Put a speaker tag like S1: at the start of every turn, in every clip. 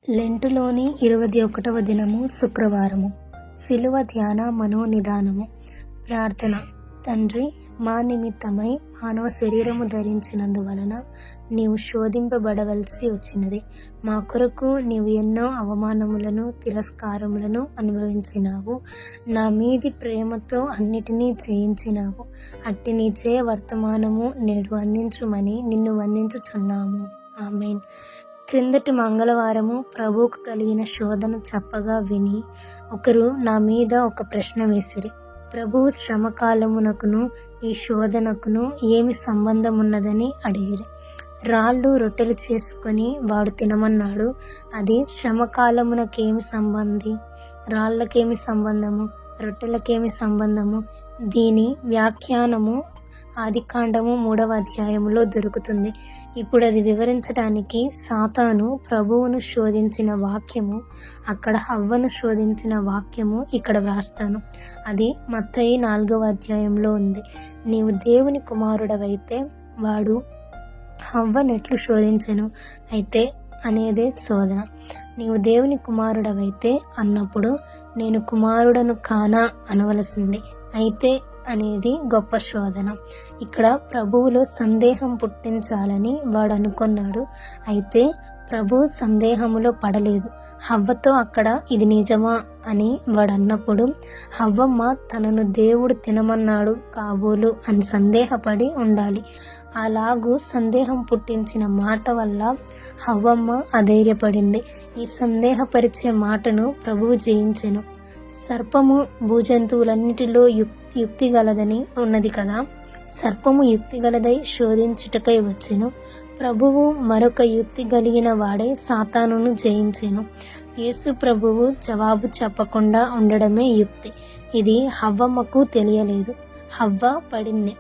S1: లెంటులోని 21వ దినము శుక్రవారము. శిలువ ధ్యాన మనోనిదానము. ప్రార్థన. తండ్రి, మా నిమిత్తమై మానవ శరీరము ధరించినందువలన నీవు శోధింపబడవలసి వచ్చినది. మా కొరకు నీవు ఎన్నో అవమానములను, తిరస్కారములను అనుభవించినావు. నా మీది ప్రేమతో అన్నిటినీ జయించినావు. అట్టి నీ జయ వర్తమానము నేడు అందించుమని నిన్ను వందించుచున్నాము. ఆమేన్. క్రిందటి మంగళవారము ప్రభువుకు కలిగిన శోధన చెప్పగా విని ఒకరు నా మీద ఒక ప్రశ్న వేసిరి. ప్రభువు శ్రమకాలమునకును ఈ శోధనకును ఏమి సంబంధం ఉన్నదని అడిగిరి. రాళ్ళు రొట్టెలు చేసుకొని వాడు తినమన్నాడు. అది శ్రమకాలమునకేమి సంబంధి? రాళ్ళకేమి సంబంధము? రొట్టెలకేమి సంబంధము? దీని వ్యాఖ్యానము ఆదికాండము 3వ అధ్యాయములో దొరుకుతుంది. ఇప్పుడు అది వివరించడానికి సాతాను ప్రభువును శోధించిన వాక్యము, అక్కడ హవ్వను శోధించిన వాక్యము ఇక్కడ వ్రాస్తాను. అది మత్తయి 4వ అధ్యాయంలో ఉంది. నీవు దేవుని కుమారుడవైతే వాడు హవ్వనెట్లు శోధించెను అయితే అనేదే శోధన. నీవు దేవుని కుమారుడవైతే అన్నప్పుడు నేను కుమారుడను కానా అనవలసింది. అయితే అనేది గొప్ప శోధన. ఇక్కడ ప్రభువులో సందేహం పుట్టించాలని వాడు అనుకున్నాడు. అయితే ప్రభు సందేహములో పడలేదు. హవ్వతో అక్కడ ఇది నిజమా అని వాడు అన్నప్పుడు హవ్వమ్మ తనను దేవుడు తినమన్నాడు కాబోలు అని సందేహపడి ఉండాలి. అలాగూ సందేహం పుట్టించిన మాట వల్ల హవ్వమ్మ అధైర్యపడింది. ఈ సందేహపరిచే మాటను ప్రభువు జయించెను. సర్పము భూజంతువులన్నిటిలో యుక్తి గలదని ఉన్నది కదా. సర్పము యుక్తి గలదై శోధించుటకై వచ్చెను. ప్రభువు మరొక యుక్తి కలిగిన వాడే సాతానును జయించెను. యేసు ప్రభువు జవాబు చెప్పకుండా ఉండడమే యుక్తి. ఇది హవ్వమ్మకు తెలియలేదు. హవ్వ పడింది.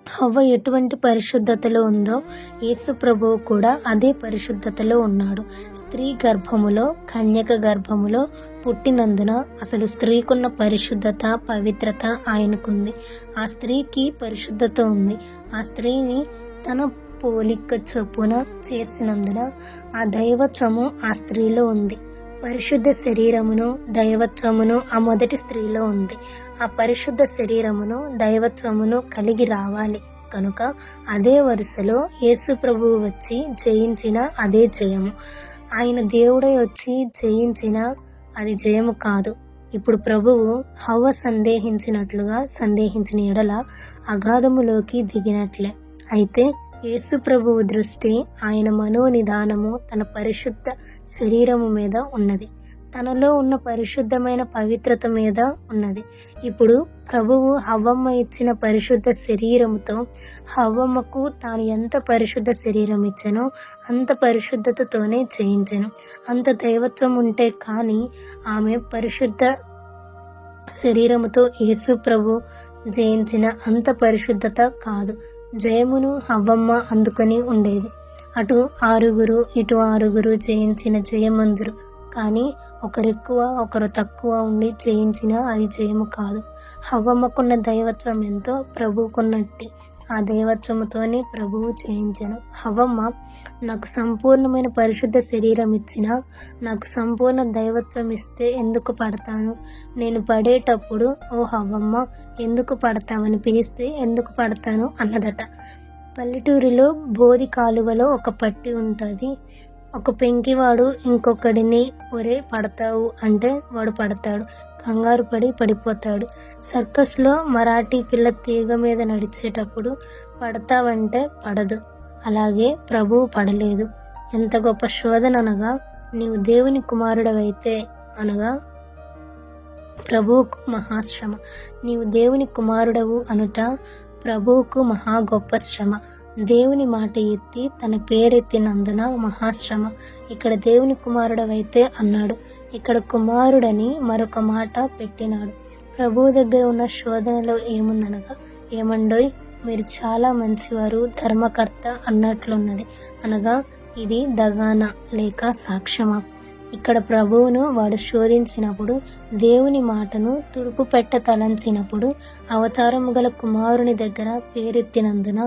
S1: హవ్వ ఎటువంటి పరిశుద్ధతలో ఉందో యేసు ప్రభువు కూడా అదే పరిశుద్ధతలో ఉన్నాడు. స్త్రీ గర్భములో, కన్యక గర్భములో పుట్టినందున అసలు స్త్రీకున్న పరిశుద్ధత, పవిత్రత ఆయనకుంది. ఆ స్త్రీకి పరిశుద్ధత ఉంది. ఆ స్త్రీని తన పోలిక చొప్పున చేసినందున ఆ దైవత్వము ఆ స్త్రీలో ఉంది. పరిశుద్ధ శరీరమును, దైవత్వమును ఆ మొదటి స్త్రీలో ఉంది. ఆ పరిశుద్ధ శరీరమును, దైవత్వమును కలిగి రావాలి కనుక అదే వరుసలో యేసు ప్రభువు వచ్చి జయించిన అదే జయము. ఆయన దేవుడై వచ్చి జయించిన అది జయము కాదు. ఇప్పుడు ప్రభువు హవ్వ సందేహించినట్లుగా సందేహించిన ఎడల అగాధములోకి దిగినట్లే. అయితే యేసు ప్రభువు దృష్టి, ఆయన మనోనిదానము తన పరిశుద్ధ శరీరము మీద ఉన్నది. తనలో ఉన్న పరిశుద్ధమైన పవిత్రత మీద ఉన్నది. ఇప్పుడు ప్రభువు హవ్వమ్మ ఇచ్చిన పరిశుద్ధ శరీరముతో హవ్వమ్మకు తాను ఎంత పరిశుద్ధ శరీరం ఇచ్చానో అంత పరిశుద్ధతతోనే జయించెను. అంత దైవత్వం ఉంటే కానీ ఆమె పరిశుద్ధ శరీరముతో యేసు ప్రభు జయించిన అంత పరిశుద్ధత కాదు. జయమును హవ్వమ్మ అందుకొని ఉండేది. అటు 6 ఇటు 6 జయించిన జయమందురు. కానీ ఒకరెక్కువ ఒకరు తక్కువ ఉండి జయించిన అది జయము కాదు. హవ్వమ్మకున్న దైవత్వం ఎంతో ప్రభువుకున్నట్టి ఆ దైవత్వముతోనే ప్రభువు జయించెను. హవ్వమ్మ నాకు సంపూర్ణమైన పరిశుద్ధ శరీరం ఇచ్చినా నాకు సంపూర్ణ దైవత్వం ఇస్తే ఎందుకు పడతాను? నేను పడేటప్పుడు ఓ హవ్వమ్మ ఎందుకు పడతావని పిలిస్తే ఎందుకు పడతాను అన్నదట. పల్లెటూరిలో బోధి కాలువలో ఒక పట్టి ఉంటుంది. ఒక పెంకివాడు ఇంకొకడిని ఒరే పడతావు అంటే వాడు పడతాడు. కంగారు పడి పడిపోతాడు. సర్కస్లో మరాఠీ పిల్ల తీగ మీద నడిచేటప్పుడు పడతావంటే పడదు. అలాగే ప్రభువు పడలేదు. ఎంత గొప్ప శోధన అనగా, నీవు దేవుని కుమారుడవైతే అనగా ప్రభువుకు మహాశ్రమ. నీవు దేవుని కుమారుడవు అనుట ప్రభువుకు మహా గొప్ప శ్రమ. దేవుని మాట ఎత్తి తన పేరెత్తినందున మహాశ్రమ. ఇక్కడ దేవుని కుమారుడవైతే అన్నాడు. ఇక్కడ కుమారుడని మరొక మాట పెట్టినాడు. ప్రభువు దగ్గర ఉన్న శోధనలో ఏముందనగా, ఏమండోయ్ మీరు చాలా మంచివారు, ధర్మకర్త అన్నట్లున్నది. అనగా ఇది దగానా లేక సాక్ష్యమా? ఇక్కడ ప్రభువును వాడు శోధించినప్పుడు, దేవుని మాటను తుడుపు పెట్ట తలంచినప్పుడు, అవతారము గల కుమారుని దగ్గర పేరెత్తినందున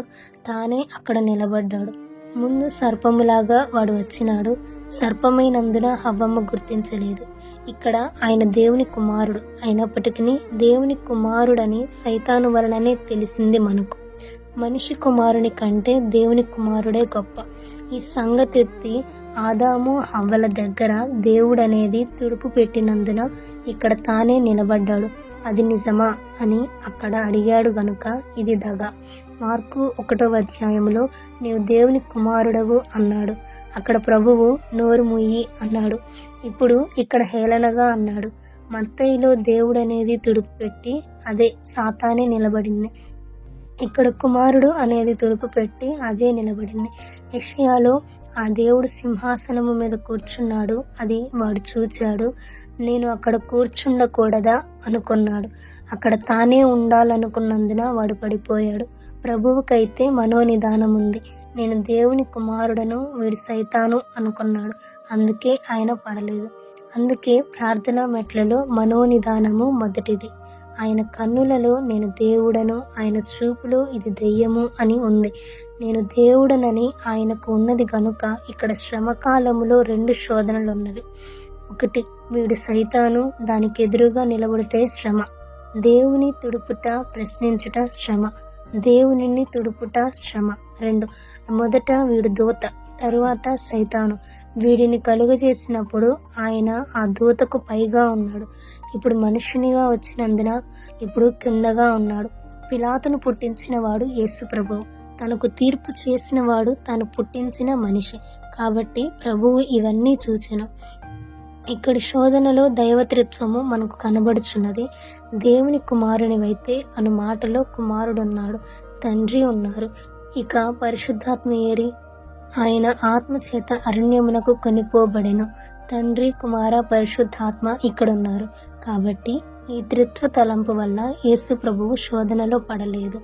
S1: తానే అక్కడ నిలబడ్డాడు. ముందు సర్పములాగా వాడు వచ్చినాడు, సర్పమైనందున హవ్వమ్మ గుర్తించలేదు. ఇక్కడ ఆయన దేవుని కుమారుడు అయినప్పటికీ దేవుని కుమారుడని సైతాను వలననే తెలిసింది మనకు. మనిషి కుమారుని కంటే దేవుని కుమారుడే గొప్ప. ఈ సంగతెత్తి ఆదాము హవ్వల దగ్గర దేవుడనేది తుడుపు పెట్టినందున ఇక్కడ తానే నిలబడ్డాడు. అది నిజమా అని అక్కడ అడిగాడు గనుక ఇది దగ. మార్కు 1వ అధ్యాయంలో నీవు దేవుని కుమారుడవు అన్నాడు. అక్కడ ప్రభువు నోరు ముయ్యి అన్నాడు. ఇప్పుడు ఇక్కడ హేళనగా అన్నాడు. మత్తయిలో దేవుడనేది తుడుపు పెట్టి అదే సాతానే నిలబడింది. ఇక్కడ కుమారుడు అనేది తుడుపు పెట్టి అదే నిలబడింది. యెషయాలో ఆ దేవుడు సింహాసనము మీద కూర్చున్నాడు, అది వాడు చూచాడు. నేను అక్కడ కూర్చుండకూడదా అనుకున్నాడు. అక్కడ తానే ఉండాలనుకున్నందున వాడు పడిపోయాడు. ప్రభువుకైతే మనోనిదానం ఉంది. నేను దేవుని కుమారుడను, వీడు సైతాను అనుకున్నాడు. అందుకే ఆయన పడలేదు. అందుకే ప్రార్థనా మెట్లలో మనోనిదానము మొదటిది. ఆయన కన్నులలో నేను దేవుడను, ఆయన చూపులో ఇది దెయ్యము అని ఉంది. నేను దేవుడనని ఆయనకు ఉన్నది గనుక ఇక్కడ శ్రమకాలములో 2 శోధనలు ఉన్నవి. 1, వీడు సైతాను, దానికి ఎదురుగా నిలబడితే శ్రమ. దేవుని తుడుపుట, ప్రశ్నించుట శ్రమ. దేవునిని తుడుపుట శ్రమ. 2, మొదట వీడు దూత, తరువాత సైతాను. వీడిని కలుగజేసినప్పుడు ఆయన ఆ దూతకు పైగా ఉన్నాడు. ఇప్పుడు మనుషునిగా వచ్చినందున ఇప్పుడు కిందగా ఉన్నాడు. పిలాతును పుట్టించిన వాడు యేసు ప్రభువు. తనకు తీర్పు చేసిన వాడు తాను పుట్టించిన మనిషి. కాబట్టి ప్రభువు ఇవన్నీ చూచెను. ఇక్కడి శోధనలో దైవత్రిత్వము మనకు కనబడుచున్నది. దేవుని కుమారునివైతే అను మాటలో కుమారుడున్నాడు, తండ్రి ఉన్నారు. ఇక పరిశుద్ధాత్మ ఏరి? ఆయన ఆత్మచేత అరణ్యమునకు కొనిపోబడెను. తండ్రి, కుమార, పరిశుద్ధాత్మ ఇక్కడున్నారు. కాబట్టి ఈ త్రిత్వ తలంపు వల్ల యేసు ప్రభువు శోధనలో పడలేదు.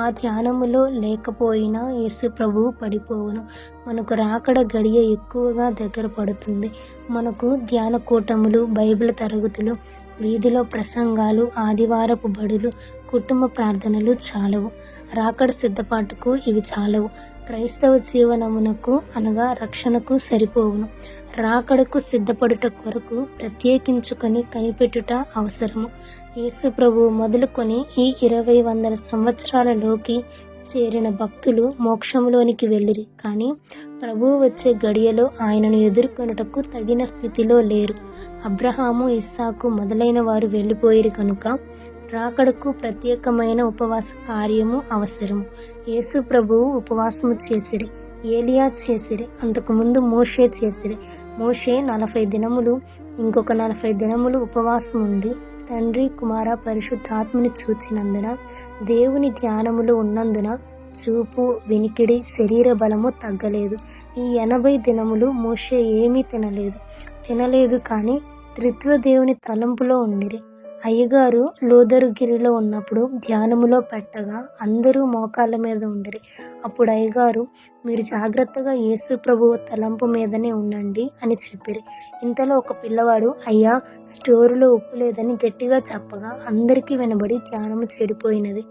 S1: ఆ ధ్యానములో లేకపోయినా యేసు ప్రభువు పడిపోవును. మనకు రాకడ గడియ ఎక్కువగా దగ్గర పడుతుంది. మనకు ధ్యాన కూటములు, బైబిల్ తరగతులు, వీధిలో ప్రసంగాలు, ఆదివారపు బడులు, కుటుంబ ప్రార్థనలు చాలవు. రాకడ సిద్ధపాటుకు ఇవి చాలవు. క్రైస్తవ జీవనమునకు అనగా రక్షణకు సరిపోవును. రాకడకు సిద్ధపడుట కొరకు ప్రత్యేకించుకొని కనిపెట్టుట అవసరము. యేసు ప్రభువు మొదలుకొని ఈ 2000 సంవత్సరాలలోకి చేరిన భక్తులు మోక్షంలోనికి వెళ్ళిరి. కానీ ప్రభువు వచ్చే గడియలో ఆయనను ఎదుర్కొనుటకు తగిన స్థితిలో లేరు. అబ్రహాము, ఇస్సాకు మొదలైన వారు వెళ్ళిపోయిరు కనుక రాకడకు ప్రత్యేకమైన ఉపవాస కార్యము అవసరము. యేసు ప్రభువు ఉపవాసము చేసిరి, ఏలియా చేసిరి, అంతకుముందు మోషే చేసిరి. మోషే 40 దినములు, ఇంకొక 40 దినములు ఉపవాసం ఉండి తండ్రి, కుమార, పరిశుద్ధాత్మని చూచినందున, దేవుని ధ్యానములో ఉన్నందున చూపు, వినికిడి, శరీర బలము తగ్గలేదు. ఈ 80 దినములు మోషే ఏమీ తినలేదు కానీ త్రిత్వ దేవుని తలంపులో ఉండిరి. అయ్యగారు లోదరుగిరిలో ఉన్నప్పుడు ధ్యానములో పెట్టగా అందరూ మోకాళ్ళ మీద ఉండిరి. అప్పుడు అయ్యగారు, మీరు జాగ్రత్తగా యేసు ప్రభువు తలంపు మీదనే ఉండండి అని చెప్పిరి. ఇంతలో ఒక పిల్లవాడు, అయ్యా, స్టోరులో ఉప్పు లేదని గట్టిగా చెప్పగా అందరికీ వినబడి ధ్యానము చెడిపోయినది.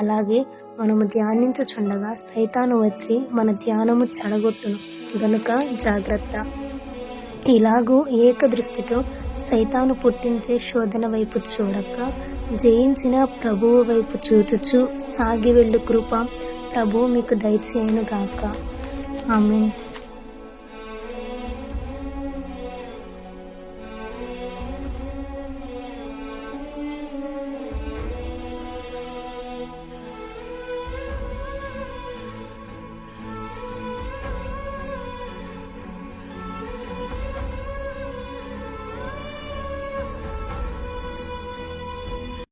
S1: అలాగే మనము ధ్యానించుచుండగా సైతాను వచ్చి మన ధ్యానము చెడగొట్టును గనుక జాగ్రత్త. ఇలాగూ ఏకదృష్టితో సైతాను పుట్టించే శోధన వైపు చూడక జయించిన ప్రభువు వైపు చూచుచు సాగి వెళ్ళు కృప ప్రభువు మీకు దయచేయును గాక. ఆమేన్.